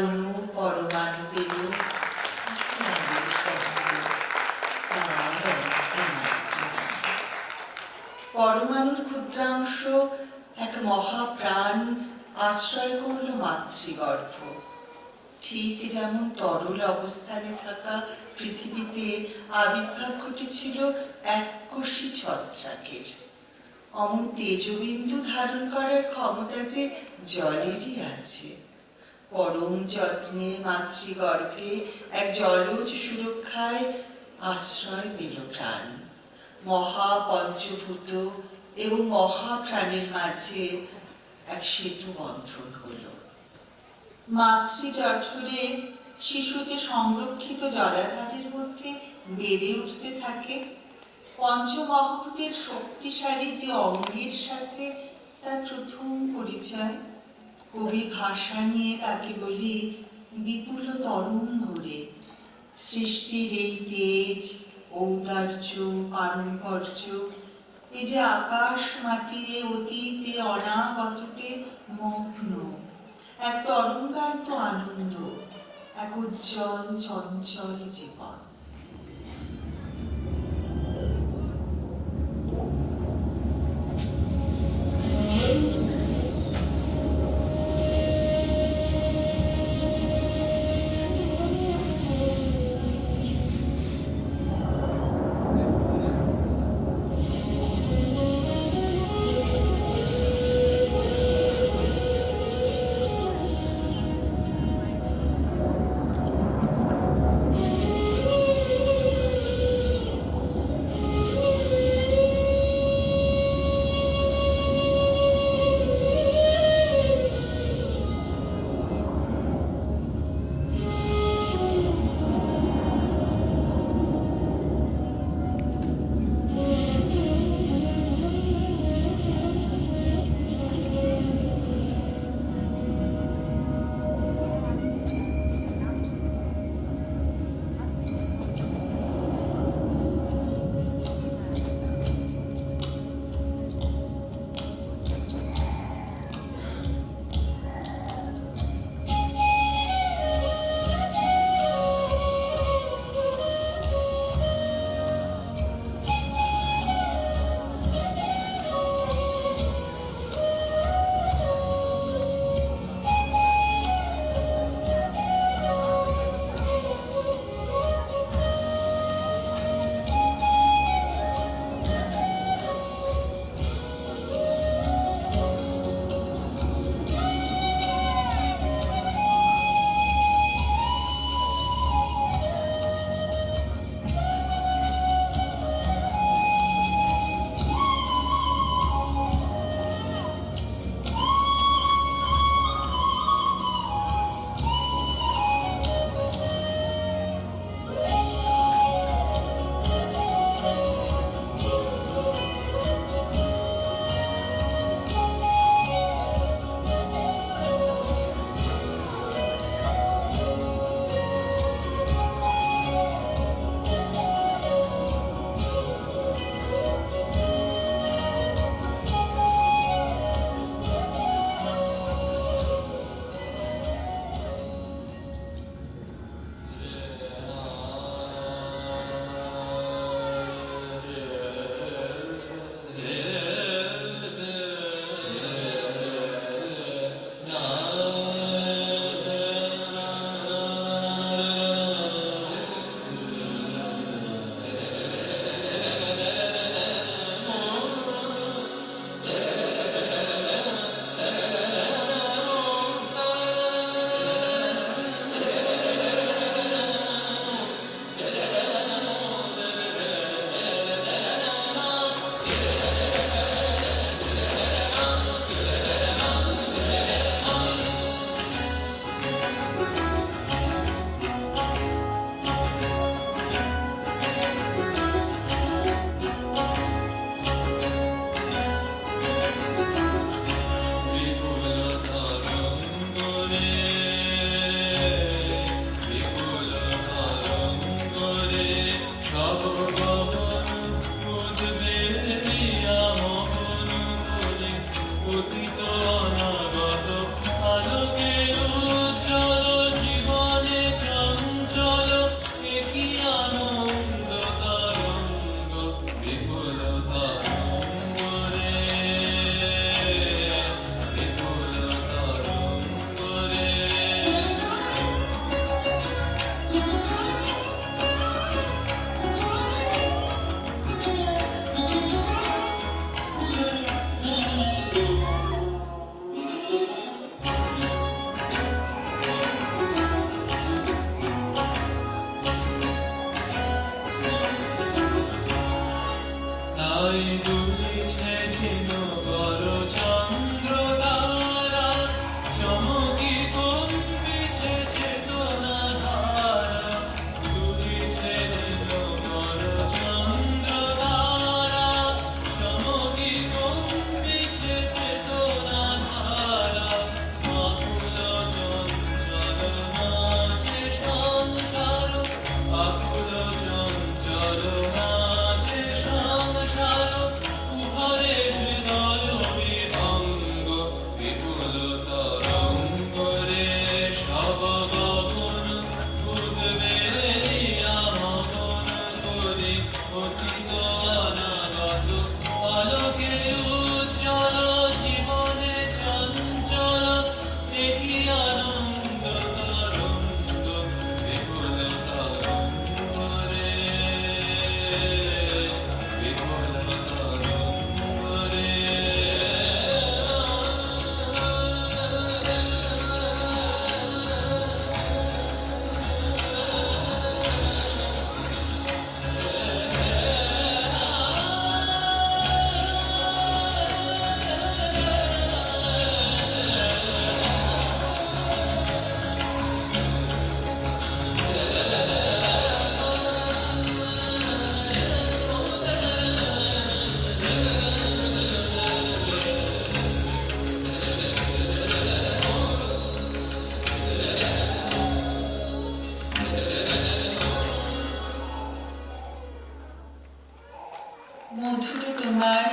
অণু পরমাণুদেরও পরমাণুর ক্ষুদ্রাংশ এক মহাপ্রাণ আশ্রয় করল মাতৃগর্ভ। ঠিক যেমন তরল অবস্থানে থাকা পৃথিবীতে আবির্ভাব ঘটেছিল এককোষী ছত্রাকের, অমন তেজবিন্দু ধারণ করার ক্ষমতা যে জলেরই আছে। পরম যত্নে মাতৃগর্ভে এক জলজ সুরক্ষায় আশ্রয় পেল প্রাণ। মহাপঞ্চভূত এবং মহাপ্রাণের মাঝে এক সেতু বন্ধন হল। মাতৃজঠরে শিশু যে সংরক্ষিত জলাধারের মধ্যে বেড়ে উঠতে থাকে, পঞ্চমহাভূতের শক্তিশালী যে অঙ্গের সাথে তার প্রথম পরিচয়, কবি ভাষা নিয়ে তাকে বলি বিপুল তরঙ্গরে। সৃষ্টির এই তেজ, ঔদার্য, পারম্পর্য, এই যে আকাশ মাতিয়ে অতীতে অনাগততে মগ্ন, এক তরঙ্গায়িত আনন্দ, এক উজ্জ্বল চঞ্চল জীবন।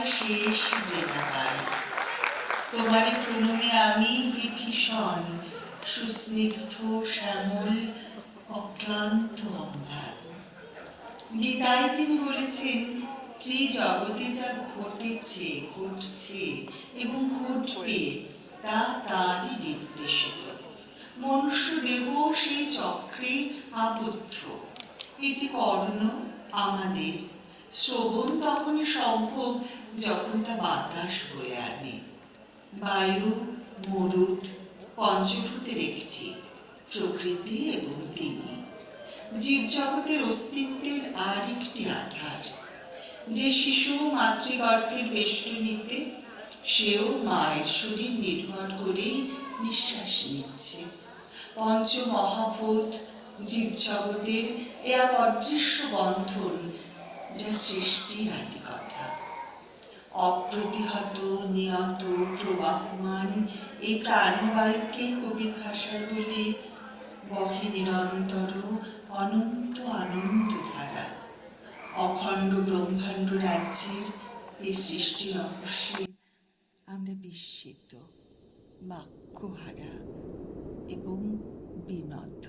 শেষ যে না পাই। তোমারে প্রণমে আমি বিভীষণ, সুস্নিগ্ধ শ্যামল অক্লান্ত অম্বার। গীতায় তিনি বলেছেন, ত্রিজগতে যা ঘটেছে, ঘটছে এবং ঘটবে তা তারই নির্দেশিত। মনুষ্য দেহ সেই চক্রে আবদ্ধ। এই যে কর্ণ আমাদের, শ্রবণ তখনই সম্ভব যখন তা বাতাস বয়ে আনে। বায়ু, মরুদ পঞ্চভূতের একটি, প্রকৃতি এবং তিনি জীবজগতের অস্তিত্বের আর একটি আধার। যে শিশু মাতৃগর্ভের বেষ্টনীতে, সেও মায়ের শরীর নির্ভর করেই নিঃশ্বাস নিচ্ছে। পঞ্চমহাভূত জীবজগতের এ এক অদৃশ্য বন্ধন, যা সৃষ্টির আদি কথা। অপ্রতিহত, নিয়ত, প্রবাহমান এই প্রাণবায়ুকে কবির ভাষায় বলি বহে নিরন্তর অনন্ত আনন্দ ধারা। অখণ্ড ব্রহ্মাণ্ড রাজ্যের এই সৃষ্টি রহস্যে আমরা বিস্মিত, বাক্যহারা এবং বিনত।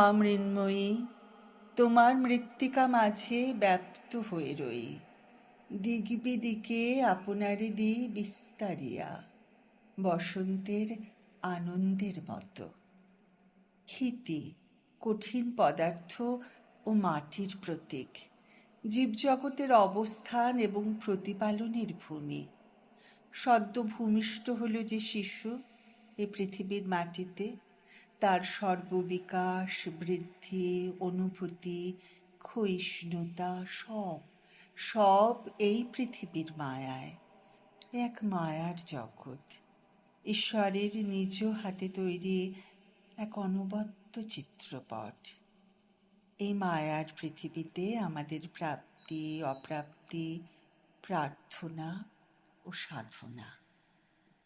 মা মৃন্ময়ী, তোমার মৃত্তিকা মাঝে ব্যাপ্ত হয়ে রই, দিক বিদিকে আপনারে দিই বিস্তারিয়া, বসন্তের আনন্দের মতো। ক্ষিতি কঠিন পদার্থ ও মাটির প্রতীক, জীবজগতের অবস্থান এবং প্রতিপালনের ভূমি। সদ্য ভূমিষ্ঠ হল যে শিশু এ পৃথিবীর মাটিতে, তার সর্ববিকাশ, বৃদ্ধি, অনুভূতি, ক্ষয়িষ্ণুতা সব এই পৃথিবীর মায়ায়। এক মায়ার জগৎ, ঈশ্বরের নিজ হাতে তৈরি এক অনবদ্য চিত্রপট। এই মায়ার পৃথিবীতে আমাদের প্রাপ্তি, অপ্রাপ্তি, প্রার্থনা ও সাধনা,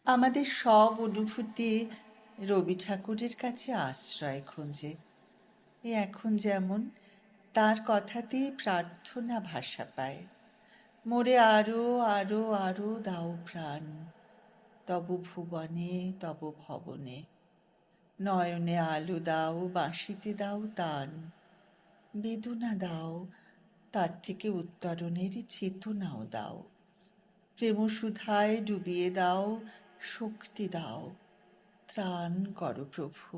আমাদের সব অনুভূতি রবি ঠাকুরের কাছে আশ্রয় খোঁজে। এখন যেমন তার কথাতেই প্রার্থনা ভাষা পায়। মোরে আরো আরো আরো দাও প্রাণ, তব ভুবনে তব ভবনে। নয়নে আলো দাও, বাঁশিতে দাও তান, বেদনা দাও, তার থেকে উত্তরণের চেতনাও দাও। প্রেমসুধায় ডুবিয়ে দাও, শক্তি দাও, ত্রাণ করো প্রভু।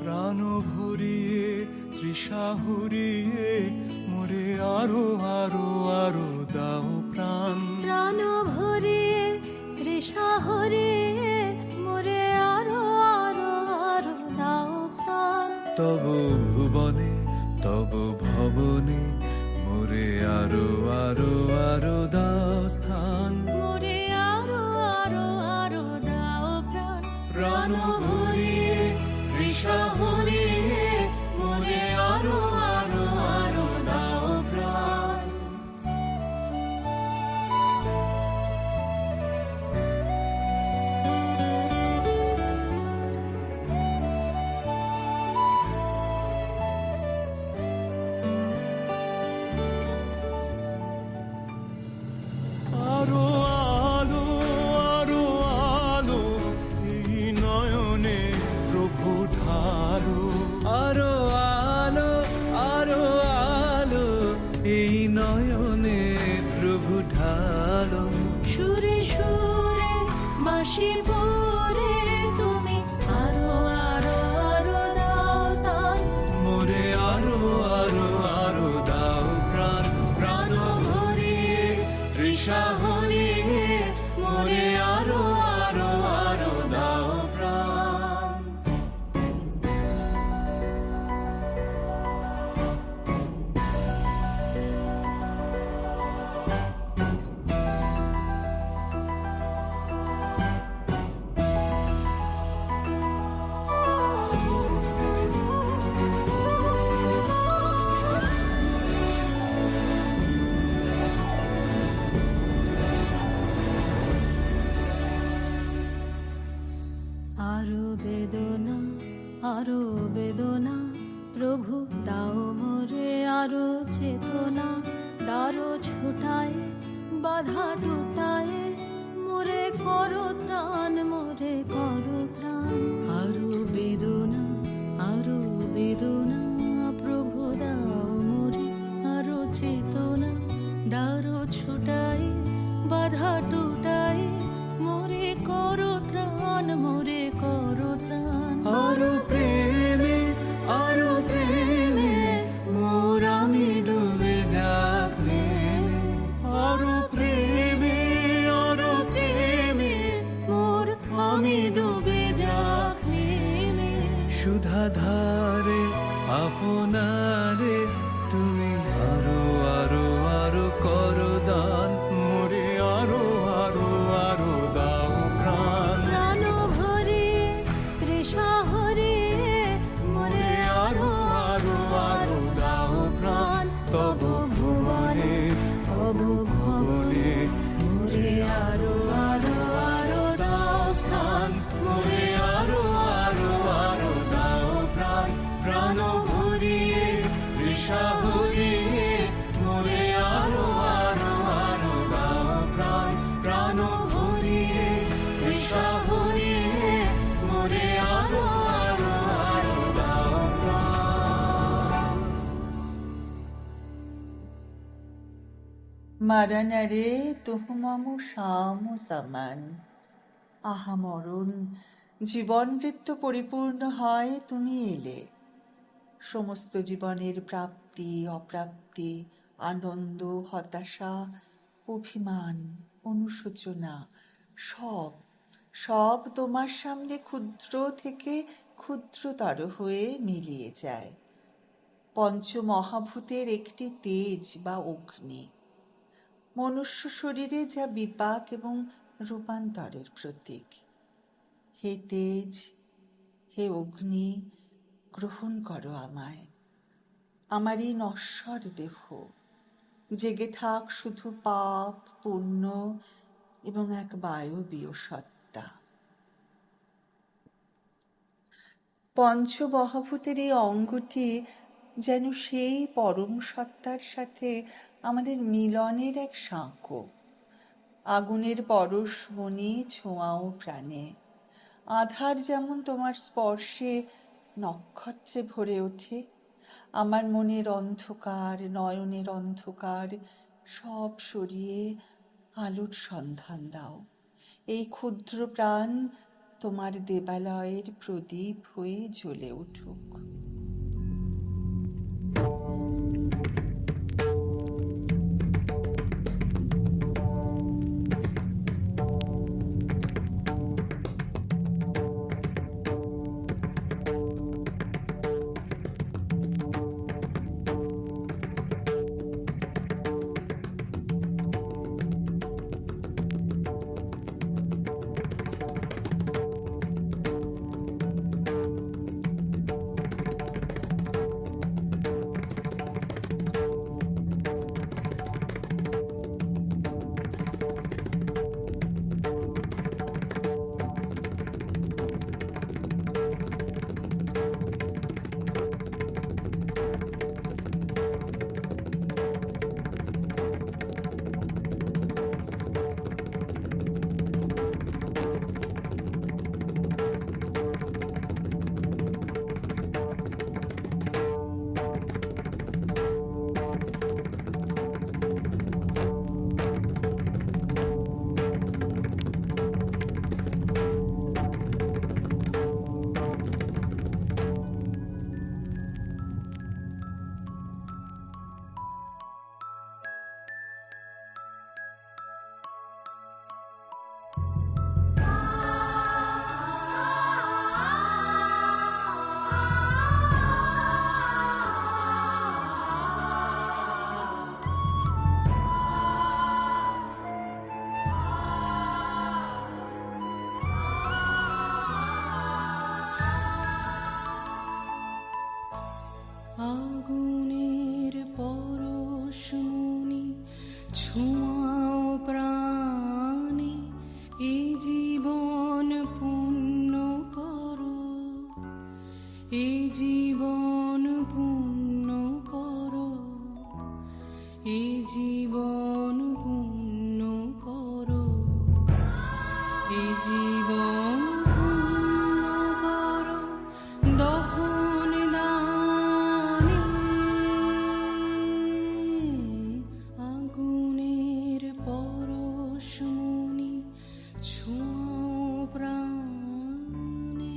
প্রাণ ভরিয়ে তৃষা হরিয়ে মোরে আরো আরো আরো দাও প্রাণ। প্রাণ ভরিয়ে তৃষা হরিয়ে মোরে আরো আরো আরো দাও প্রাণ। তব ভুবনে তব ভবনে মোরে আরো আরো আরো দাও স্থান। মোরে আরো আরো আরো দাও প্রাণ। প্রাণ ভরিয়ে তৃষা হরিয়ে মোরে আরো আরো আরো দাও প্রাণ। আরো আলো আরো আলো এই নয়নে প্রভু ঢালো। আরো আলো আরো আলো এই নয়নে প্রভু ঢালো। সুরে সুরে বাঁশি পরে তুমি আরো আরো আরো দাও তান। মোরে আরো আরো আরো দাও প্রাণ। প্রাণ ভরিয়ে তৃষা হরিয়ে মোরে আরো আরো আরো দাও প্রাণ। আরো বেদনা আরো বেদনা প্রভু দাও মোরে আরো চেতনা। দারো ছোটায় বাধা টুটায় মোরে করো ত্রাণ, মোরে করো ত্রাণ। আরো বেদনা প্রভু দাও মোরে আরো চেতনা। দারো ছোটায় বাধা টুটায় মোরে সুধাধারে আপনারে তুমি আরো আরো আরো করো দান মোরে আরো আরো আরো দাও প্রাণ প্রাণ ভরে তৃষা হরে মোরে আরো আরো আরো দাও প্রাণ তব ভুবনে তব ভুবনে মোরে আরো আরো আরো দাও স্থান মোরে আরো আরো আরো দাও প্রাণ প্রাণ ভরিয়ে তৃষা হরিয়ে মোরে আরো আরো আরো দাও প্রাণ প্রাণ ভরিয়ে তৃষা হরিয়ে মোরে আরো আরো আরো দাও প্রাণ। মারানারে তুহমম শাম সামান। আহা মরণ, জীবন মৃত্যু পরিপূর্ণ হয় তুমি এলে। সমস্ত জীবনের প্রাপ্তি অপ্রাপ্তি, আনন্দ হতাশা, অভিমান অনুশোচনা সব সব তোমার সামনে ক্ষুদ্র থেকে ক্ষুদ্রতর হয়ে মিলিয়ে যায়। পঞ্চমহাভূতের একটি তেজ বা অগ্নি, মনুষ্য শরীরে যা বিপাক এবং রূপান্তরের প্রতীক। হে তেজ, হে অগ্নি, গ্রহণ করো আমায়, আমার এই নশ্বর দেহ। জেগে থাক শুধু পাপ পুণ্য এবং এক বায়বীয় সত্তা। পঞ্চমহাভূতের এই অঙ্গটি যেন সেই পরম সত্তার সাথে আমাদের মিলনের এক সাঁকো। আগুনের পরশমণি ছোঁয়াও প্রাণে। আধার যেমন তোমার স্পর্শে নক্ষত্রে ভরে ওঠে, আমার মনের অন্ধকার নয়নের অন্ধকার সব সরিয়ে আলোর সন্ধান দাও। এই ক্ষুদ্র প্রাণ তোমার দেবালয়ের প্রদীপ হয়ে জ্বলে উঠুক। আগুনের পরশমণি ছোঁয়াও প্রাণে, এ জীবন পূর্ণ করো, এ জীবন পূর্ণ করো, এ জীবন পূর্ণ করো, এ জীবন পূর্ণ করো দহন দানে। আগুনের পরশমণি ছোঁয়াও প্রাণে।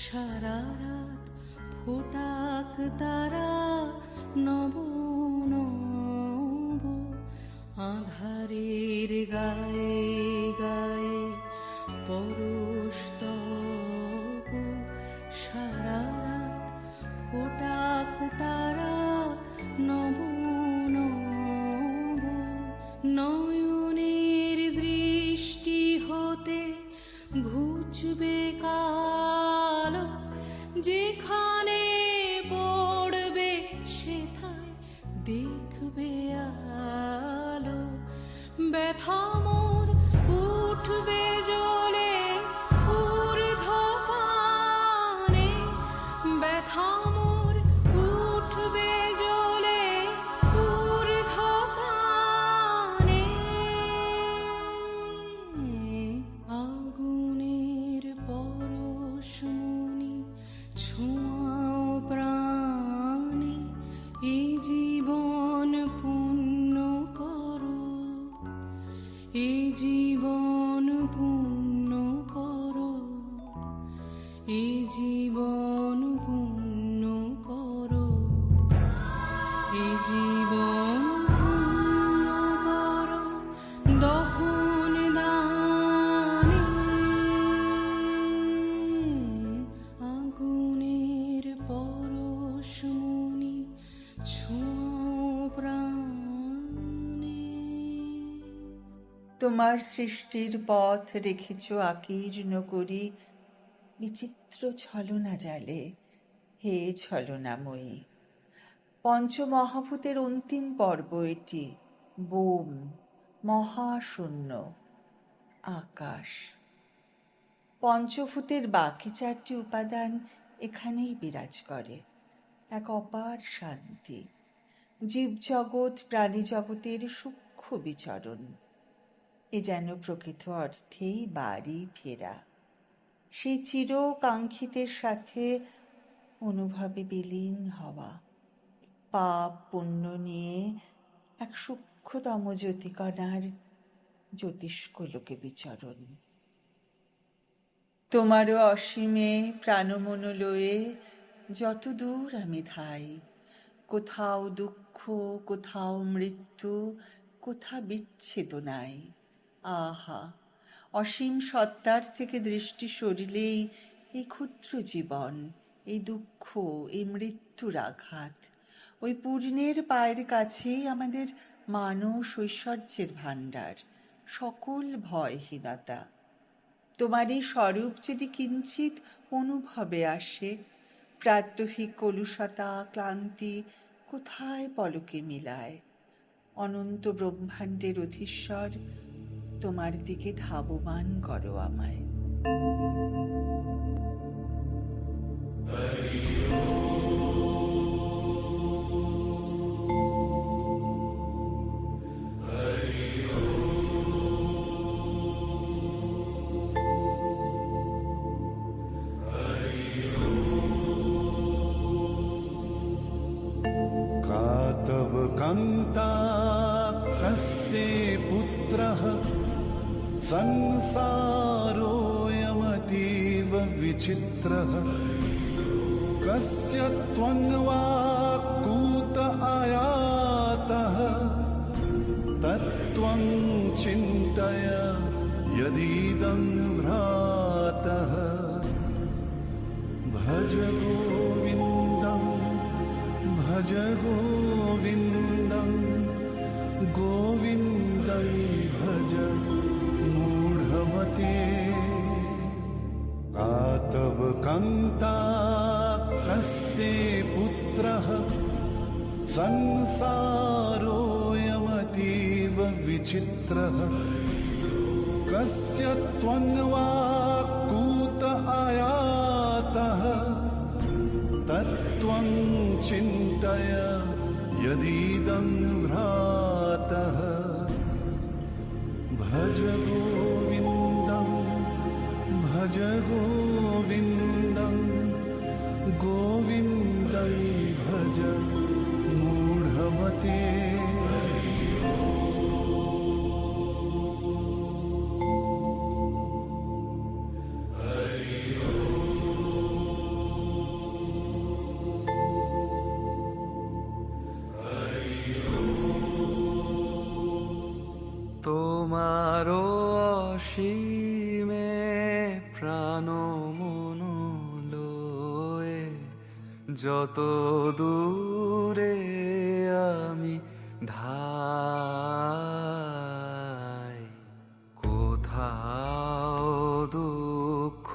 সারা রাত ফোটাক তারা নব নব, আধারের গায়ে গায়ে পরশ তব। সারা রাত ফোটাক তারা নব নব, নয়নের দৃষ্টি হতে ঘুচবে কালো, যেখানে পড়বে সেথায় দেখবে আলো। ব্যথা মোর উঠবে জ্বলে ঊর্ধ্বপানে, ব্যথা মোর উঠবে জ্বলে ঊর্ধ্বপানে। আগুনের পরশমণি ছোঁয়াও প্রাণে, এই জীবন পূর্ণ করো, এই জীবন পূর্ণ করো, এই জীবন পূর্ণ করো, এই জীবন পূর্ণ করো দহন দানে। আগুনের পরশমণি ছোঁয়াও প্রাণে। তোমার সৃষ্টির পথ রেখেছ আকীর্ণ করি, বিচিত্র ছলনা জালে হে ছলনাময়ী। পঞ্চমহাভূতের অন্তিম পর্ব এটি, বোম, মহাশূন্য, আকাশ। পঞ্চভূতের বাকি চারটি উপাদান এখানেই বিরাজ করে, এক অপার শান্তি, জীবজগৎ প্রাণী জগতের সূক্ষ্ম বিচরণ। এ যেন প্রকৃত অর্থেই বাড়ি ফেরা, সেই চিরকাঙ্ক্ষিতের সাথে অনুভবে বিলীন হওয়া, পাপ পুণ্য নিয়ে এক সূক্ষ্মতম জ্যোতিকণার জ্যোতিষ্কলোকে বিচরণ। তোমারও অসীমে প্রাণমনোলয়ে যত দূর আমি ধাই, কোথাও দুঃখ, কোথাও মৃত্যু, কোথা বিচ্ছেদ নাই। আহা, অসীম সত্তার থেকে দৃষ্টি সরিলেই এই ক্ষুদ্র জীবন, এই দুঃখ, এই মৃত্যুর আঘাত। ওই পূর্ণের পায়ের কাছেই আমাদের মানস ঐশ্বর্যের ভাণ্ডার, সকল ভয়হীনতা। তোমার এই স্বরূপ যদি কিঞ্চিত অনুভবে আসে, প্রাত্যহিক কলুষতা ক্লান্তি কোথায় পলকে মিলায়। অনন্ত ব্রহ্মাণ্ডের অধীশ্বর, তোমার দিকে ধাবমান করো আমায়। तव कान्ता कस्ते पुत्रः संसारोऽयमतीव विचित्रः कस्य त्वं वा कूत आयातः तत्त्वं चिन्तय यदीदं भ्रातः भज गोविन्दं भज गोविन्दं गोविन्दं भज मूढमते तव कान्ता कस्ते पुत्रः संसारोऽयमतीव विचित्रः कस्य त्वं वा कूत आयातः तत्त्वं चिन्तय यदीदं भ्रातः भज गोविन्दं भज गोविन्दं गोविन्दं भज मूढमते যত দূরে আমি ধাই, কোথাও দুঃখ,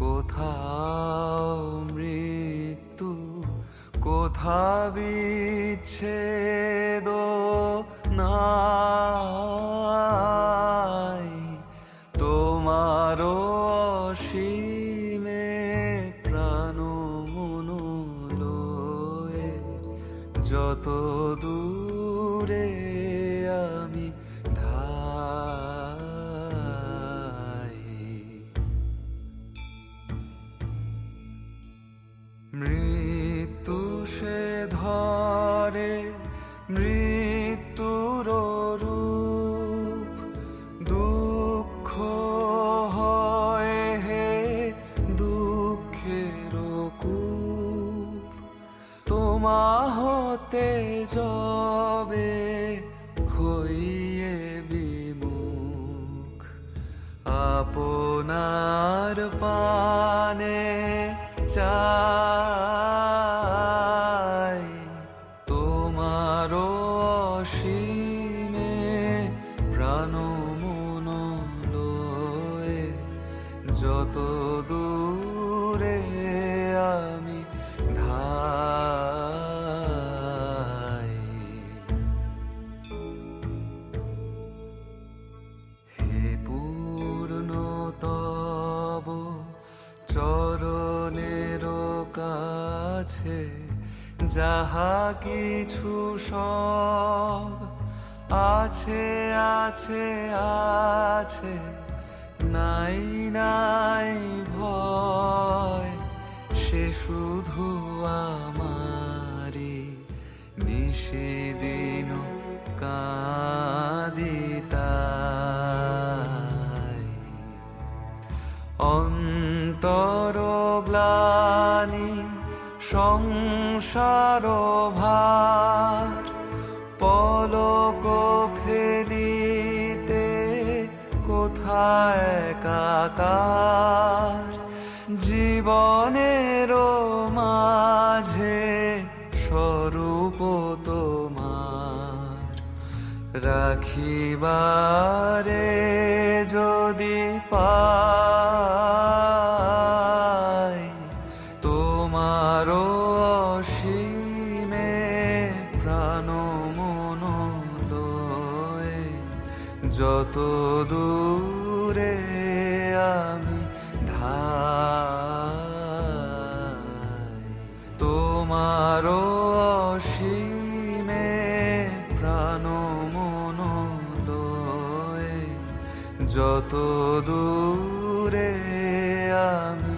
কোথাও মৃত্যু, কোথা বিচ্ছেদ নাই, তোমার অসীমে প্রাণ মন লয়ে যত দূরে আমি ধাই। মৃত্যু সে ধরে মৃত্যুর রূপ, দুঃখ হয় হে দুঃখের কূপ, তোমা হতে যবে হইয়ে বিমুখ, আপনার পানে চাই, তোমার অসীমে প্রাণ মন লয়ে যত দূরে আমি ধাই। হে পূর্ণতব চরণের কাছে যাহা কিছু সব আছে আছে আছে, নাই নাই ভয়, সে শুধু আমারি নিশিদিন কাঁদিতাই। অন্তর গ্লানি সংসার ভার, পলক ফেলিতে কোথায় একাকার, জীবনের মাঝে স্বরূপ তোমার রাখিবারে যদি পাই, তোমার অসীমে প্রাণ মন লয়ে যত দূরে আমি ধাই, তোমার অসীমে প্রাণ মন লয়ে যত দূরে আমি